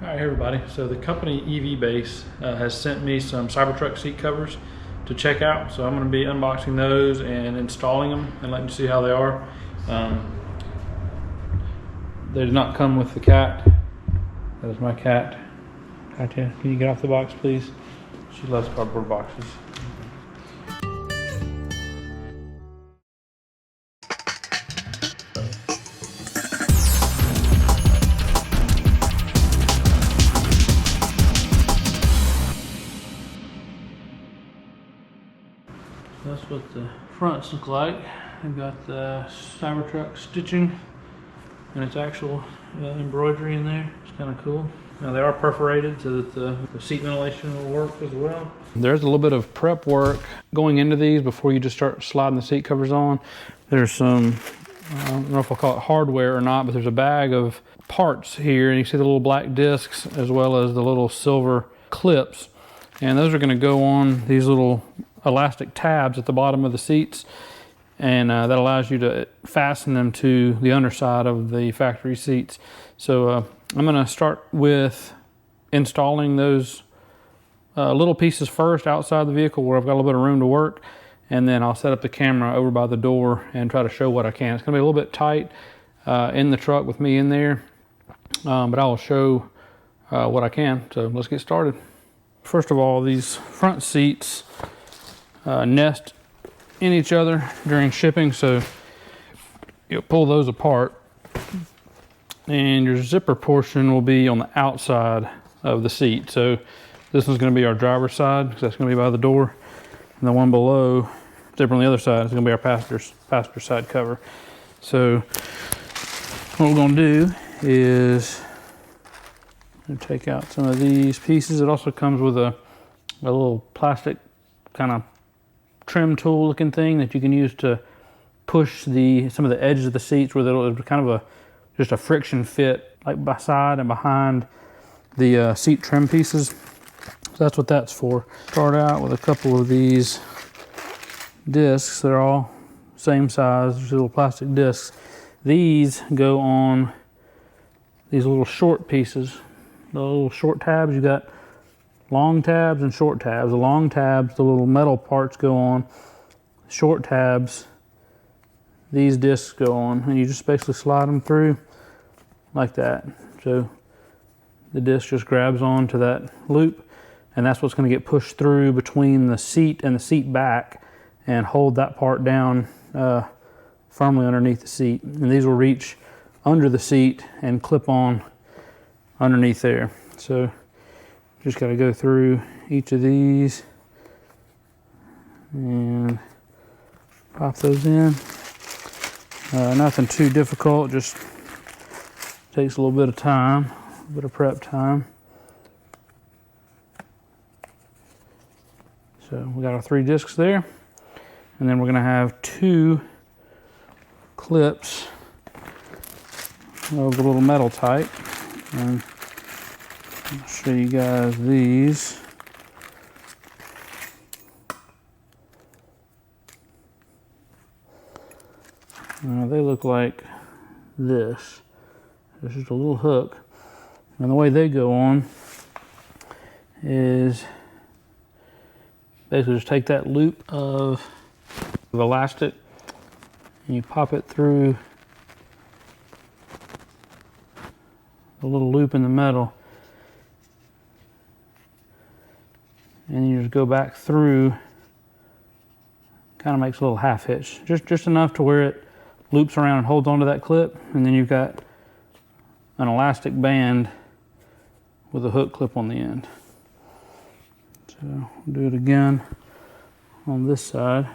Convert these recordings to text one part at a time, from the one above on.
Alright everybody, so the company EVBase has sent me some Cybertruck seat covers to check out. So I'm going to be unboxing those and installing them and letting you see how they are. They did not come with the cat. That is my cat. Katya, can you get off the box please? She loves cardboard boxes. That's what the fronts look like. They've got the Cybertruck stitching and its actual embroidery in there. It's kind of cool. Now they are perforated so that the seat ventilation will work as well. There's a little bit of prep work going into these before you just start sliding the seat covers on. There's some, I don't know if I'll call it hardware or not, but there's a bag of parts here, and you see the little black discs as well as the little silver clips. And those are going to go on these little elastic tabs at the bottom of the seats, and that allows you to fasten them to the underside of the factory seats. So I'm going to start with installing those little pieces first outside the vehicle where I've got a little bit of room to work, and then I'll set up the camera over by the door and try to show what I can. It's going to be a little bit tight in the truck with me in there, but I will show what I can. So let's get started. First of all, these front seats nest in each other during shipping, so you'll pull those apart and your zipper portion will be on the outside of the seat. So this one's going to be our driver's side because that's going to be by the door, and the one below, zipper on the other side, is going to be our passenger side cover. So what we're going to do is take out some of these pieces. It also comes with a little plastic kind of trim tool looking thing that you can use to push some of the edges of the seats where it'll kind of just a friction fit like by side and behind the seat trim pieces. So that's what that's for. Start out with a couple of these discs. They're all same size, just little plastic discs. These go on these little short pieces, the little short tabs. You got long tabs and short tabs. The long tabs, the little metal parts go on. Short tabs, these discs go on, and you just basically slide them through like that. So the disc just grabs onto that loop, and that's what's going to get pushed through between the seat and the seat back and hold that part down firmly underneath the seat. And these will reach under the seat and clip on underneath there. So just got to go through each of these and pop those in. Nothing too difficult, just takes a little bit of time, a bit of prep time. So we got our 3 discs there, and then we're going to have 2 clips of the little metal type. And I'll show you guys these. They look like this. There's just a little hook. And the way they go on is basically just take that loop of elastic and you pop it through the little loop in the metal. And you just go back through, kind of makes a little half hitch, just enough to where it loops around and holds onto that clip, and then you've got an elastic band with a hook clip on the end. So we'll do it again on this side.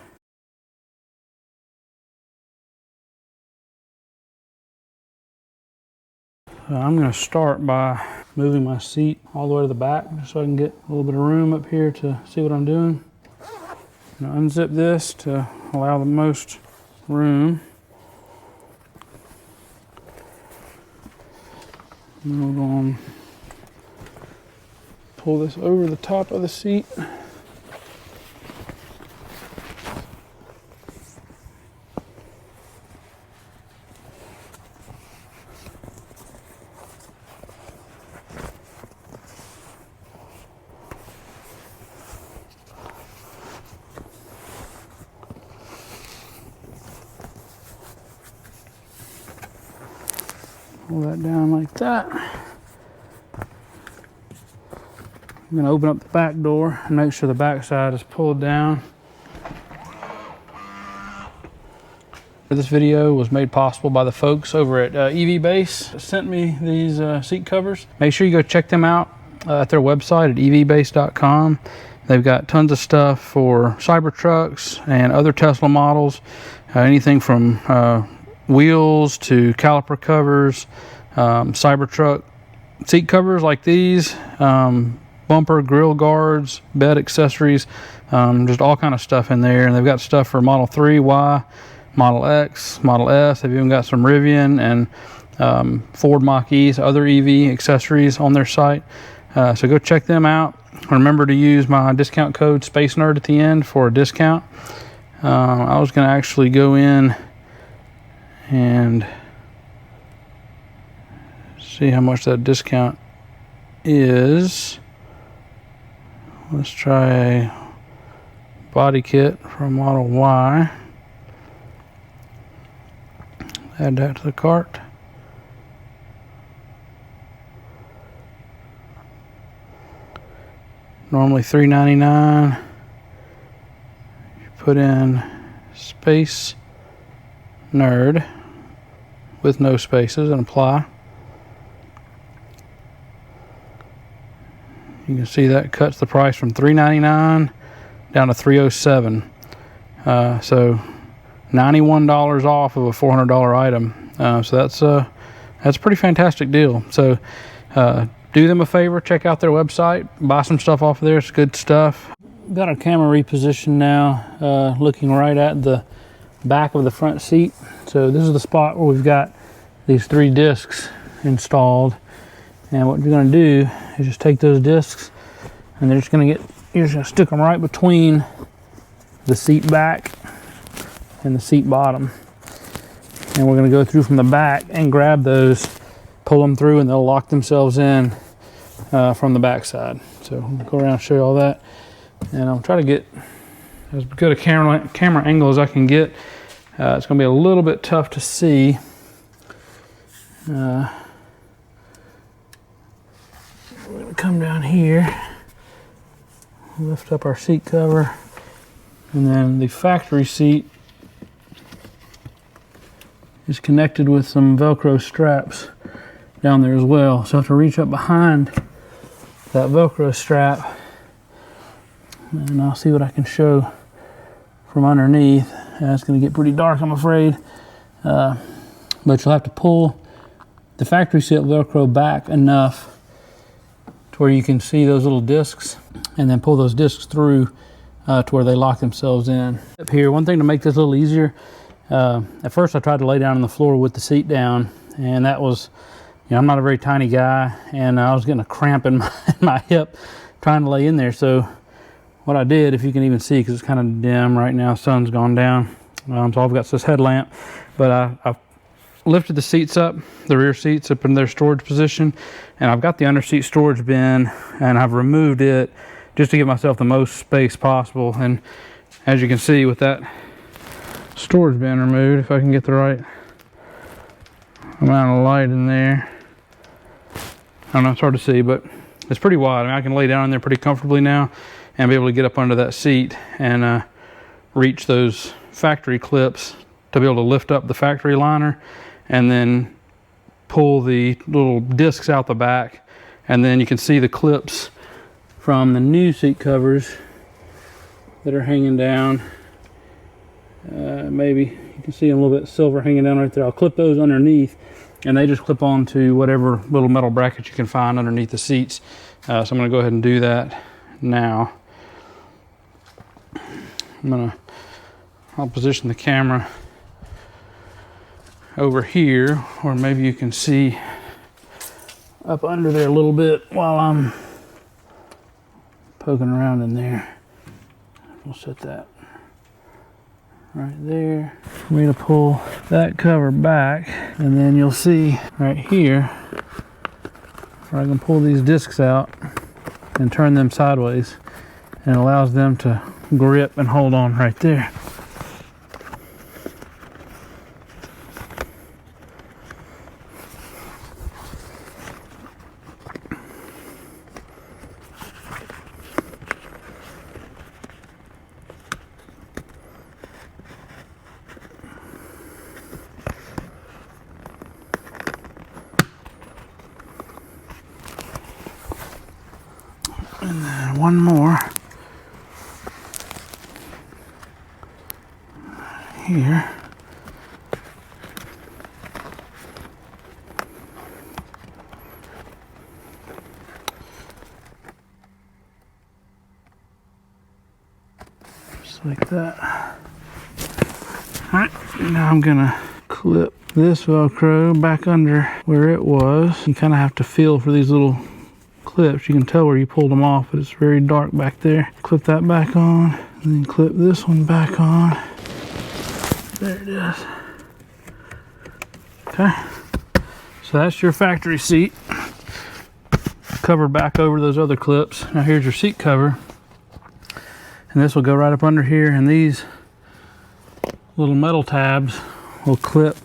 I'm going to start by moving my seat all the way to the back just so I can get a little bit of room up here to see what I'm doing. I'm going to unzip this to allow the most room. And we're going to pull this over the top of the seat. Pull that down like that. I'm going to open up the back door and make sure the back side is pulled down. This video was made possible by the folks over at EVBase. Sent me these seat covers. Make sure you go check them out at their website at EVBase.com. They've got tons of stuff for Cybertrucks and other Tesla models. Anything from wheels to caliper covers, Cybertruck seat covers like these, bumper, grill guards, bed accessories, just all kind of stuff in there. And they've got stuff for Model 3, Y, Model X, Model S. They've even got some Rivian and Ford Mach-E's, other EV accessories on their site. So go check them out. Remember to use my discount code SpaceNerd at the end for a discount. I was going to actually go in and see how much that discount is. Let's try a body kit from Model Y. Add that to the cart. Normally $3.99. You put in Space Nerd with no spaces and apply. You can see that cuts the price from $3.99 down to $307. So $91 off of a $400 item. So that's a pretty fantastic deal. So do them a favor, check out their website, buy some stuff off of there. It's good stuff. Got our camera repositioned now, looking right at the back of the front seat. So this is the spot where we've got these 3 discs installed. And what you're going to do is just take those discs and you're just going to stick them right between the seat back and the seat bottom. And we're going to go through from the back and grab those, pull them through, and they'll lock themselves in from the back side. So I'll go around and show you all that. And I'll try to get as good a camera angle as I can get. It's going to be a little bit tough to see. We're going to come down here, lift up our seat cover, and then the factory seat is connected with some Velcro straps down there as well. So I have to reach up behind that Velcro strap, and I'll see what I can show from underneath. It's going to get pretty dark, I'm afraid, but you'll have to pull the factory seat Velcro back enough to where you can see those little discs, and then pull those discs through to where they lock themselves in. Up here, one thing to make this a little easier, at first I tried to lay down on the floor with the seat down, and that was, you know, I'm not a very tiny guy, and I was getting a cramp in my hip trying to lay in there. So what I did, if you can even see, because it's kind of dim right now, sun's gone down, so I've got this headlamp, but I lifted the seats up, the rear seats up in their storage position, and I've got the under seat storage bin, and I've removed it just to give myself the most space possible. And as you can see, with that storage bin removed, if I can get the right amount of light in there, I don't know, it's hard to see, but it's pretty wide. I mean, I can lay down in there pretty comfortably now and be able to get up under that seat and reach those factory clips to be able to lift up the factory liner and then pull the little discs out the back. And then you can see the clips from the new seat covers that are hanging down. Maybe you can see them a little bit silver hanging down right there. I'll clip those underneath, and they just clip onto whatever little metal brackets you can find underneath the seats. So I'm going to go ahead and do that now. I'll position the camera over here, or maybe you can see up under there a little bit while I'm poking around in there. We'll set that right there. For me to pull that cover back, and then you'll see right here where I can pull these discs out and turn them sideways, and it allows them to grip and hold on right there. And then one more here. Just like that. Alright, now I'm gonna clip this Velcro back under where it was. You kind of have to feel for these little clips. You can tell where you pulled them off, but it's very dark back there. Clip that back on, and then clip this one back on. There it is. Okay, so that's your factory seat covered back over those other clips. Now here's your seat cover, and this will go right up under here, and these little metal tabs will clip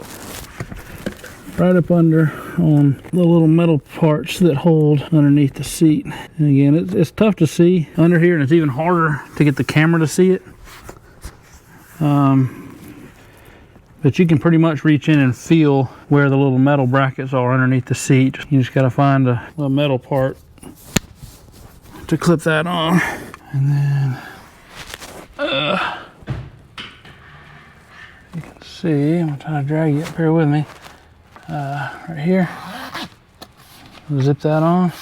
right up under on the little metal parts that hold underneath the seat. And again, it's tough to see under here, and it's even harder to get the camera to see it. But you can pretty much reach in and feel where the little metal brackets are underneath the seat. You just gotta find a metal part to clip that on. And then you can see, I'm gonna try to drag you up here with me. Right here, zip that on,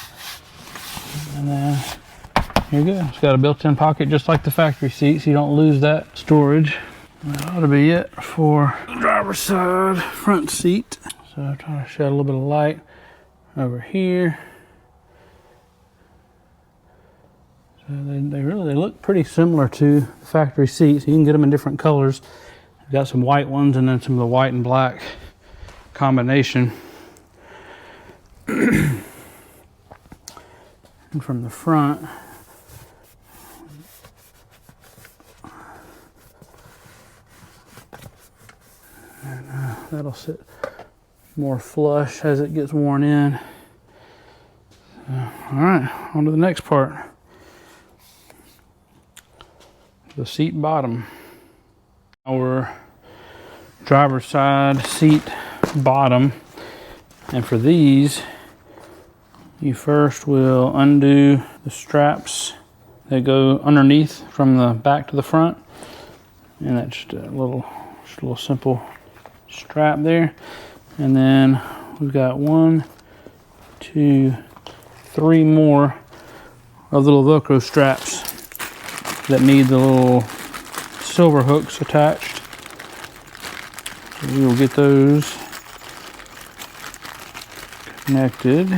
and then here you go. It's got a built-in pocket just like the factory seat, so you don't lose that storage. That ought to be it for the driver's side front seat. So I'm trying to shed a little bit of light over here. So they look pretty similar to the factory seats. You can get them in different colors. I've got some white ones and then some of the white and black combination. And from the front, and that'll sit more flush as it gets worn in. So, all right, on to the next part. The seat bottom. Our driver's side seat bottom, and for these you first will undo the straps that go underneath from the back to the front, and that's just a little simple strap there. And then we've got 1, 2, 3 more of the little Velcro straps that need the little silver hooks attached. So we will get those connected.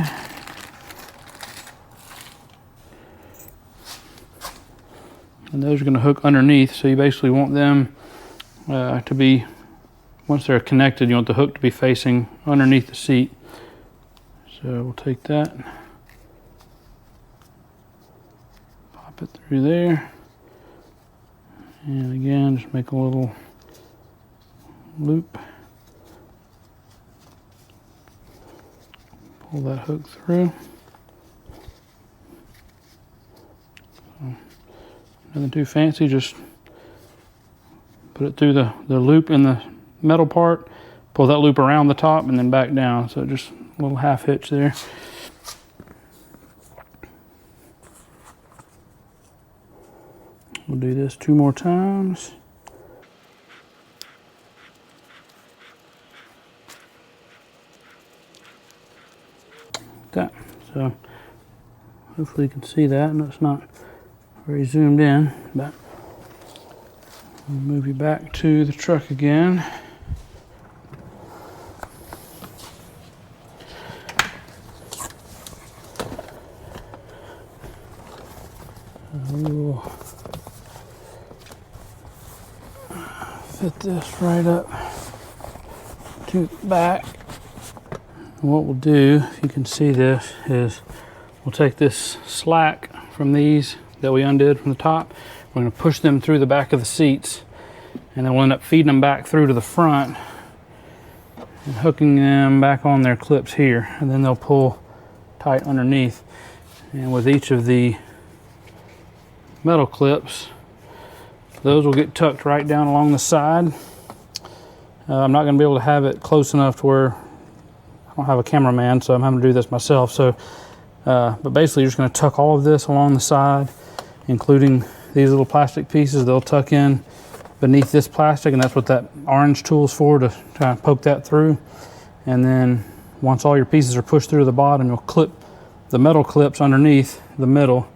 And those are going to hook underneath, so you basically want them to be, once they're connected, you want the hook to be facing underneath the seat. So we'll take that, pop it through there, and again, just make a little loop. Pull that hook through. So, nothing too fancy, just put it through the loop in the metal part, pull that loop around the top and then back down. So just a little half hitch there. We'll do this 2 more times. That. So hopefully you can see that, and it's not very zoomed in, but we'll move you back to the truck again. We'll fit this right up to the back. And what we'll do, if you can see this, is we'll take this slack from these that we undid from the top. We're going to push them through the back of the seats, and then we'll end up feeding them back through to the front and hooking them back on their clips here, and then they'll pull tight underneath. And with each of the metal clips, those will get tucked right down along the side. I'm not going to be able to have it close enough to where I don't have a cameraman, so I'm having to do this myself. So But basically you're just going to tuck all of this along the side, including these little plastic pieces. They'll tuck in beneath this plastic, and that's what that orange tool's for, to kind of poke that through. And then once all your pieces are pushed through to the bottom, you'll clip the metal clips underneath the middle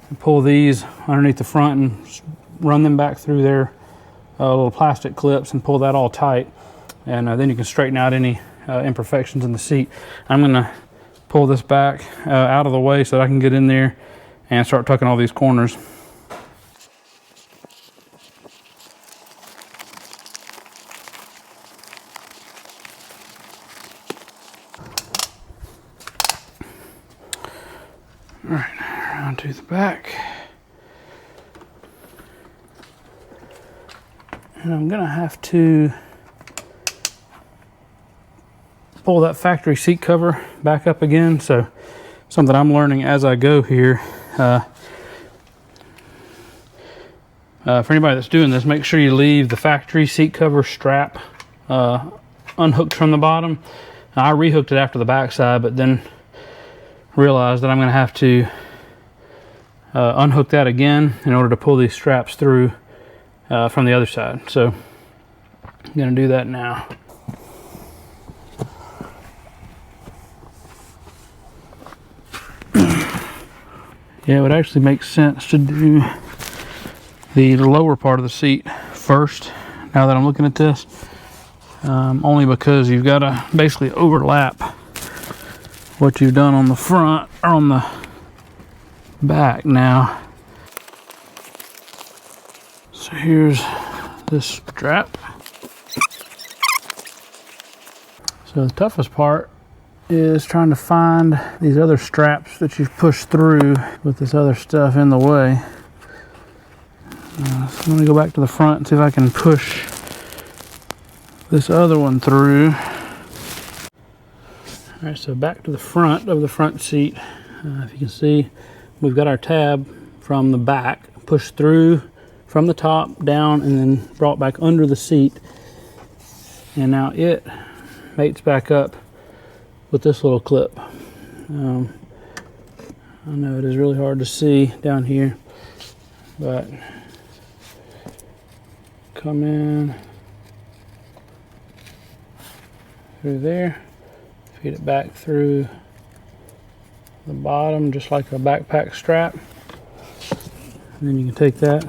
and pull these underneath the front and run them back through their little plastic clips and pull that all tight. And then you can straighten out any imperfections in the seat. I'm going to pull this back out of the way so that I can get in there and start tucking all these corners. All right, around to the back. And I'm gonna have to pull that factory seat cover back up again. So something I'm learning as I go here. For anybody that's doing this, make sure you leave the factory seat cover strap unhooked from the bottom. Now, I rehooked it after the back side, but then realized that I'm going to have to unhook that again in order to pull these straps through from the other side. So I'm going to do that now. Yeah, it would actually make sense to do the lower part of the seat first, now that I'm looking at this, only because you've got to basically overlap what you've done on the front or on the back now. So here's this strap. So the toughest part is trying to find these other straps that you've pushed through with this other stuff in the way. So I'm going to go back to the front and see if I can push this other one through. All right, so back to the front of the front seat. If you can see, we've got our tab from the back pushed through from the top down and then brought back under the seat. And now it mates back up with this little clip. I know it is really hard to see down here, but come in through there, feed it back through the bottom just like a backpack strap, and then you can take that,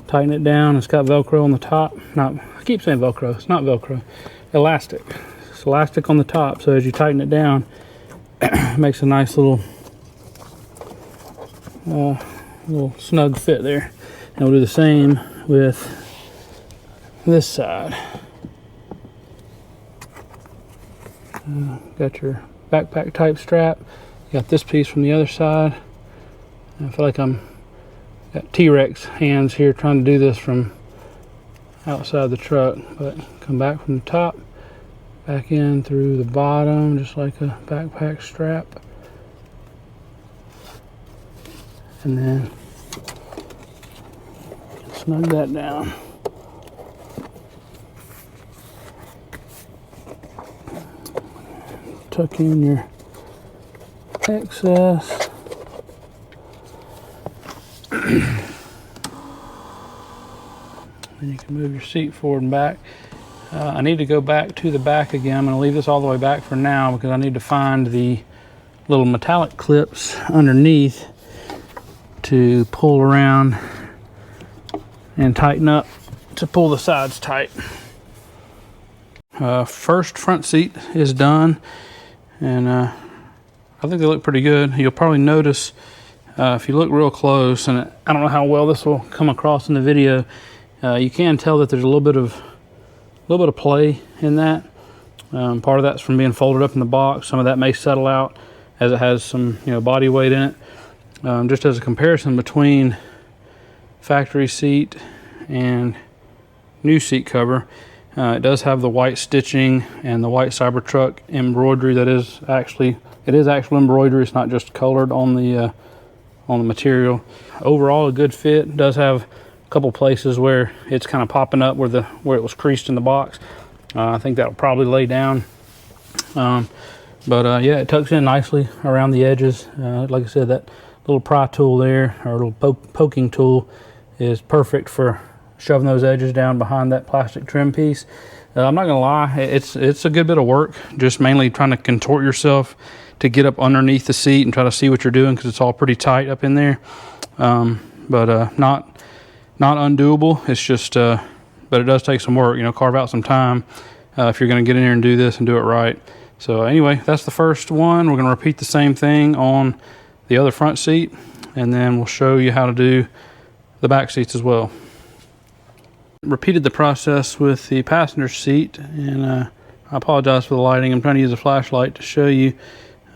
tighten it down. It's got Velcro on the top. I keep saying Velcro, it's not Velcro, elastic. It's elastic on the top, so as you tighten it down, it makes a nice little snug fit there. And we'll do the same with this side. Got your backpack type strap. Got this piece from the other side. I feel like got T-Rex hands here trying to do this from outside the truck, but come back from the top, back in through the bottom just like a backpack strap, and then snug that down. Tuck in your excess. Then you can move your seat forward and back. I need to go back to the back again. I'm going to leave this all the way back for now because I need to find the little metallic clips underneath to pull around and tighten up to pull the sides tight. First front seat is done, and I think they look pretty good. You'll probably notice if you look real close, and I don't know how well this will come across in the video, you can tell that there's a little bit of play in that. Part of that's from being folded up in the box. Some of that may settle out as it has some body weight in it. Just as a comparison between factory seat and new seat cover, it does have the white stitching and the white Cybertruck embroidery. It is actual embroidery. It's not just colored on the material. Overall, a good fit. It does have a couple places where it's kind of popping up where it was creased in the box. I think that'll probably lay down. But yeah, it tucks in nicely around the edges. Like I said, that little pry tool there, or little poking tool, is perfect for shoving those edges down behind that plastic trim piece. I'm not gonna lie, it's a good bit of work, just mainly trying to contort yourself to get up underneath the seat and try to see what you're doing, because it's all pretty tight up in there. But not undoable. It's just but it does take some work, you know, carve out some time if you're gonna get in here and do this and do it right. So anyway, that's the first one. We're gonna repeat the same thing on the other front seat, and then we'll show you how to do the back seats as well. Repeated the process with the passenger seat, and I apologize for the lighting. I'm trying to use a flashlight to show you.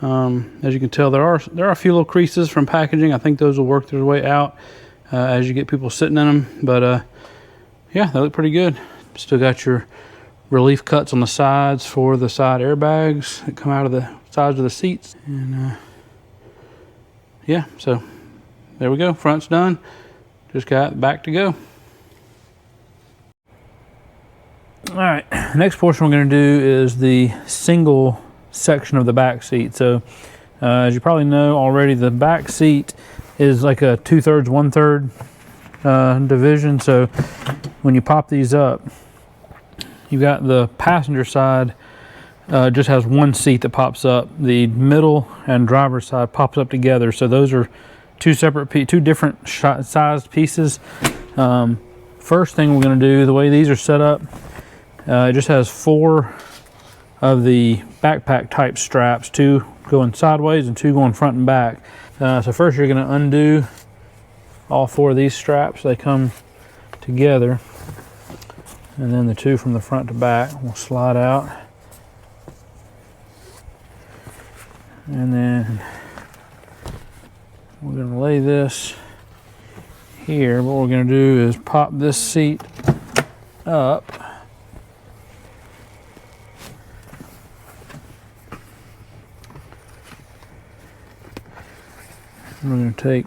As you can tell, there are a few little creases from packaging. I think those will work their way out as you get people sitting in them. But yeah, they look pretty good. Still got your relief cuts on the sides for the side airbags that come out of the sides of the seats. And yeah, so there we go. Front's done. Just got back to go. All right, next portion we're going to do is the single section of the back seat. So as you probably know already, the back seat is like a 2/3, 1/3 division. So when you pop these up, you got the passenger side just has one seat that pops up. The middle and driver's side pops up together. So those are two different sized pieces. First thing we're going to do, the way these are set up, it just has 4 of the backpack type straps, 2 going sideways and 2 going front and back. So first you're going to undo all 4 of these straps. They come together, and then the 2 from the front to back will slide out. And then we're going to lay this here. What we're going to do is pop this seat up. We're going to take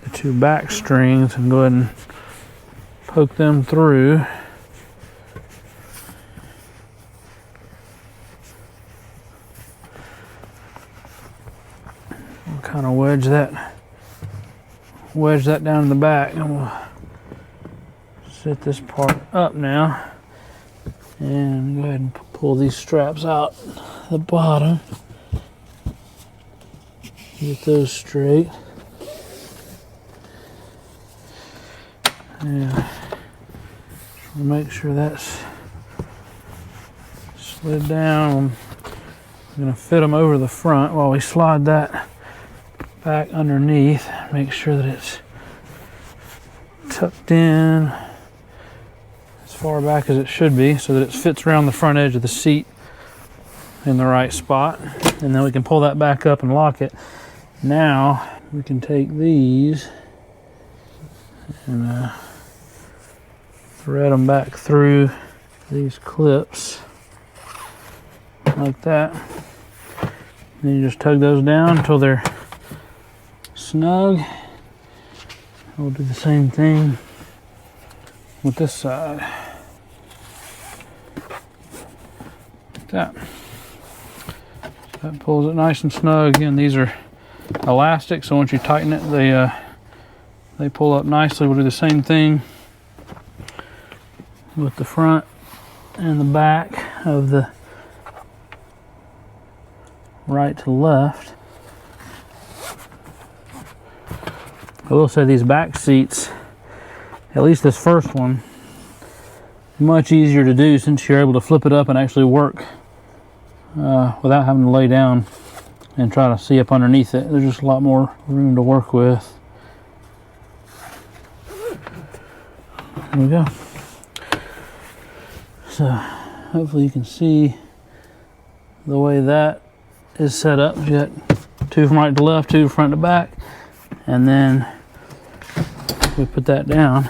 the 2 back strings and go ahead and poke them through. We'll kind of wedge that down in the back, and we'll set this part up now and go ahead and pull these straps out the bottom. Get those straight. And make sure that's slid down. I'm going to fit them over the front while we slide that back underneath. Make sure that it's tucked in as far back as it should be, so that it fits around the front edge of the seat in the right spot. And then we can pull that back up and lock it. Now we can take these and thread them back through these clips like that. Then you just tug those down until they're snug. We'll do the same thing with this side. Like that. That pulls it nice and snug. Again, these are elastic, so once you tighten it, they pull up nicely. We'll do the same thing with the front and the back of the right to left. I will say these back seats, at least this first one, much easier to do since you're able to flip it up and actually work without having to lay down and try to see up underneath it. There's just a lot more room to work with. There we go. So hopefully you can see the way that is set up. You got 2 from right to left, 2 front to back, and then we put that down.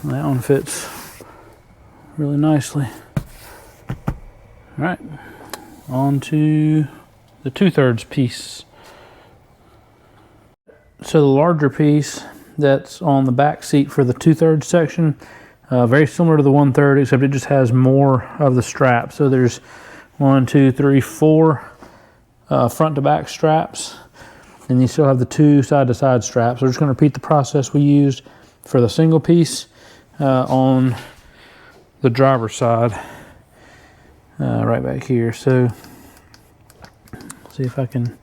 That one fits really nicely. All right, on to the 2/3 piece. So the larger piece that's on the back seat for the 2/3 section, very similar to the 1/3, except it just has more of the strap. So there's 1, 2, 3, 4 front to back straps. And you still have the 2 side to side straps. We're just going to repeat the process we used for the single piece on the driver's side, right back here. So see if I can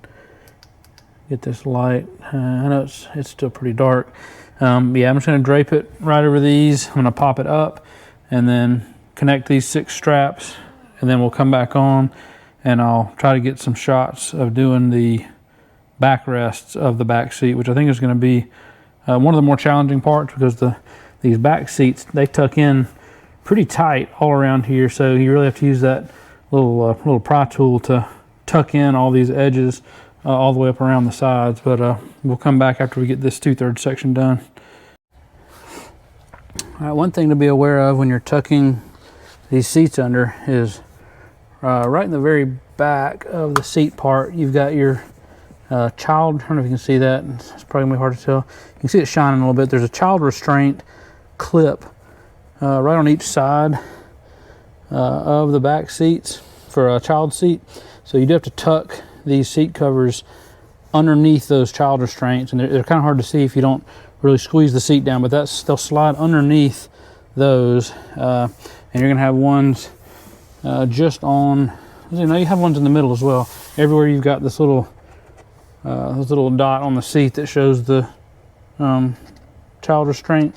get this light. I know it's still pretty dark. Yeah, I'm just going to drape it right over these. I'm going to pop it up and then connect these 6 straps, and then we'll come back on and I'll try to get some shots of doing the backrests of the back seat, which I think is going to be one of the more challenging parts, because these back seats, they tuck in pretty tight all around here, so you really have to use that little pry tool to tuck in all these edges all the way up around the sides. But we'll come back after we get this 2/3 section done. All right, one thing to be aware of when you're tucking these seats under is right in the very back of the seat part, you've got your child, I don't know if you can see that, it's probably gonna be hard to tell. You can see it shining a little bit. There's a child restraint clip right on each side of the back seats for a child seat. So you do have to tuck these seat covers underneath those child restraints, and they're kind of hard to see if you don't really squeeze the seat down, but they'll slide underneath those, and you're gonna have ones just on, you know, you have ones in the middle as well. Everywhere you've got this little dot on the seat that shows the child restraint.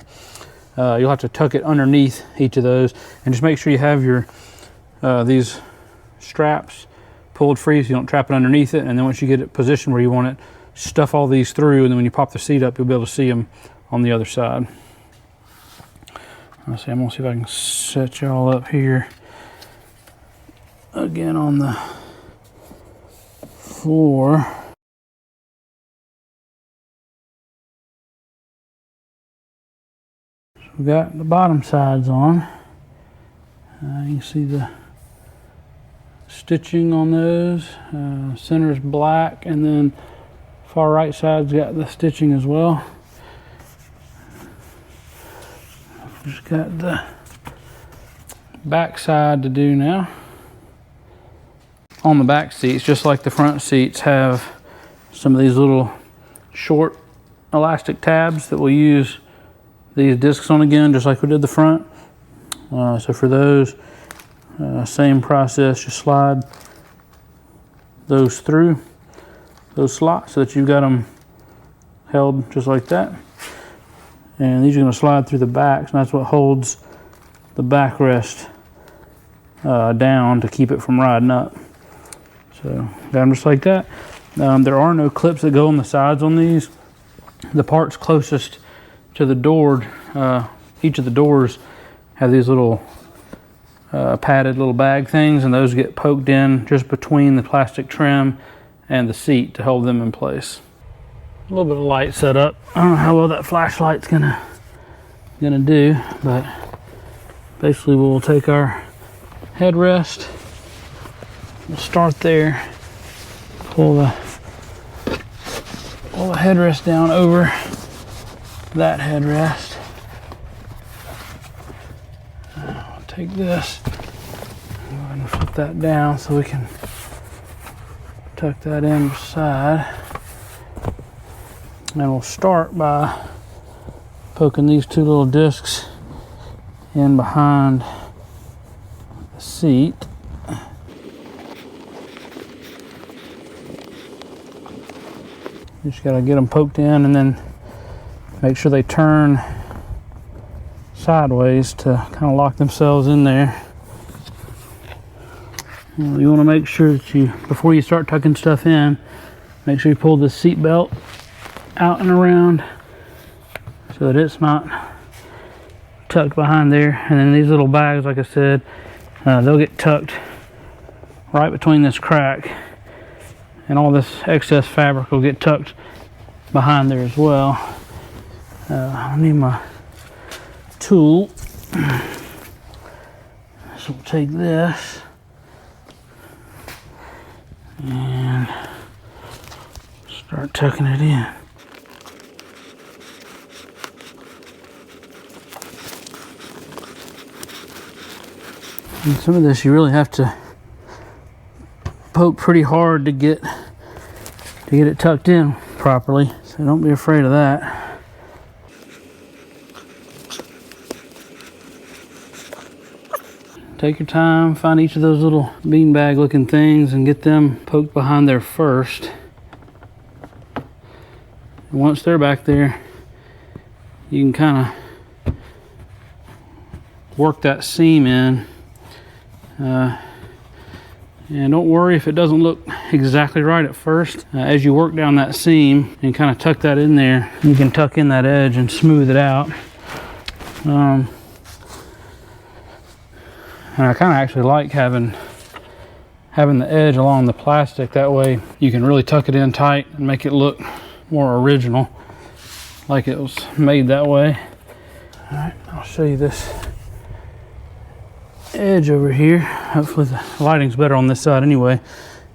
You'll have to tuck it underneath each of those, and just make sure you have your these straps pulled free so you don't trap it underneath it. And then once you get it positioned where you want it, stuff all these through, and then when you pop the seat up, you'll be able to see them on the other side. I'm gonna see if I can set y'all up here again on the floor. We've got the bottom sides on. You can see the stitching on those. Center is black, and then far right side's got the stitching as well. Just got the back side to do now. On the back seats, just like the front seats, have some of these little short elastic tabs that we'll use these discs on again, just like we did the front. So for those, same process, just slide those through those slots so that you've got them held just like that. And these are going to slide through the backs, and that's what holds the backrest down to keep it from riding up. So got them just like that. There are no clips that go on the sides on these. The parts closest to the door, each of the doors have these little padded little bag things, and those get poked in just between the plastic trim and the seat to hold them in place. A little bit of light set up. I don't know how well that flashlight's gonna do, but basically we'll take our headrest, we'll start there, pull the headrest down over that headrest. I'll take this, go ahead and flip that down so we can tuck that in beside. And we'll start by poking these 2 little discs in behind the seat. You just gotta get them poked in and then make sure they turn sideways to kind of lock themselves in there. You want to make sure that before you start tucking stuff in, make sure you pull the seat belt out and around so that it's not tucked behind there. And then these little bags, like I said, they'll get tucked right between this crack, and all this excess fabric will get tucked behind there as well. I need my tool, so we'll take this and start tucking it in. And some of this you really have to poke pretty hard to get it tucked in properly, so don't be afraid of that. Take your time, find each of those little beanbag looking things and get them poked behind there first. And once they're back there, you can kind of work that seam in. And don't worry if it doesn't look exactly right at first. As you work down that seam and kind of tuck that in there, you can tuck in that edge and smooth it out. And I kind of actually like having the edge along the plastic. That way you can really tuck it in tight and make it look more original, like it was made that way. All right, I'll show you this edge over here. Hopefully the lighting's better on this side anyway.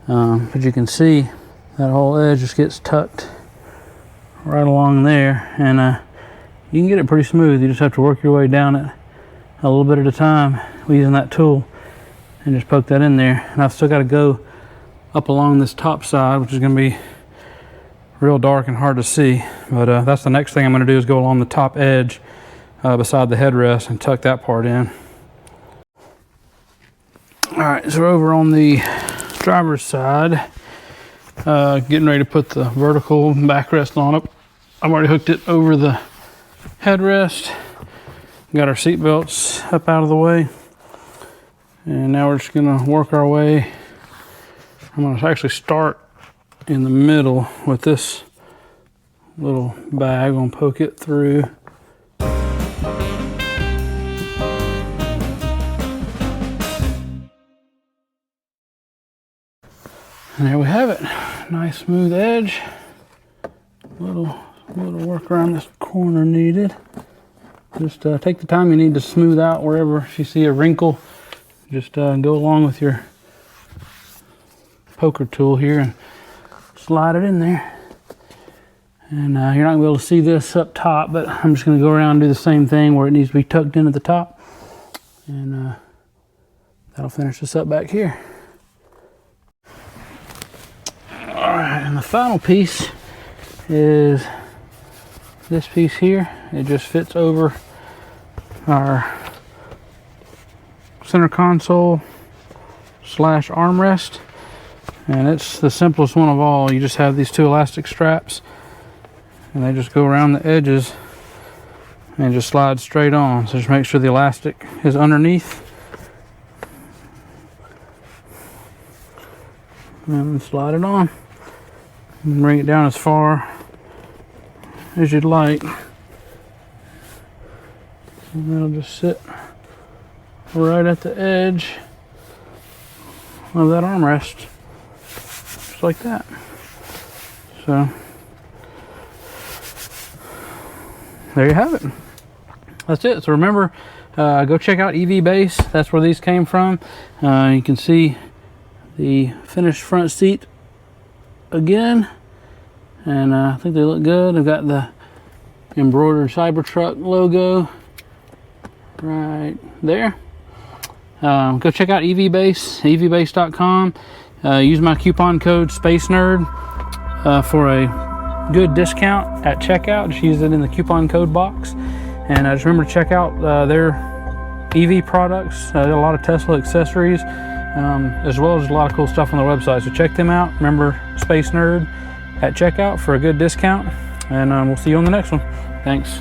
But you can see that whole edge just gets tucked right along there, and you can get it pretty smooth. You just have to work your way down it a little bit at a time using that tool and just poke that in there. And I've still got to go up along this top side, which is going to be real dark and hard to see, but that's the next thing I'm going to do, is go along the top edge beside the headrest and tuck that part in. Alright, so we're over on the driver's side, getting ready to put the vertical backrest on it. I've already hooked it over the headrest. Got our seat belts up out of the way, and now we're just going to work our way. I'm going to actually start in the middle with this little bag. I'm going to poke it through. And there we have it. Nice smooth edge. Little work around this corner needed. Just take the time you need to smooth out wherever, if you see a wrinkle, just go along with your poker tool here and slide it in there. And you're not going to be able to see this up top, but I'm just going to go around and do the same thing where it needs to be tucked in at the top. And that'll finish this up back here. Alright, and the final piece is this piece here. It just fits over our center console / armrest, and it's the simplest one of all. You just have these two elastic straps, and they just go around the edges and just slide straight on. So just make sure the elastic is underneath, and slide it on and bring it down as far as you'd like, and it'll just sit right at the edge of that armrest, just like that. So there you have it. That's it. So remember, go check out EVBase. That's where these came from. You can see the finished front seat again, and I think they look good. I've got the embroidered Cybertruck logo right there. Go check out EVBase, evbase.com. Use my coupon code SpaceNerd for a good discount at checkout. Just use it in the coupon code box. And just remember to check out their EV products, a lot of Tesla accessories, as well as a lot of cool stuff on their website. So check them out. Remember, Space Nerd at checkout for a good discount. And we'll see you on the next one. Thanks.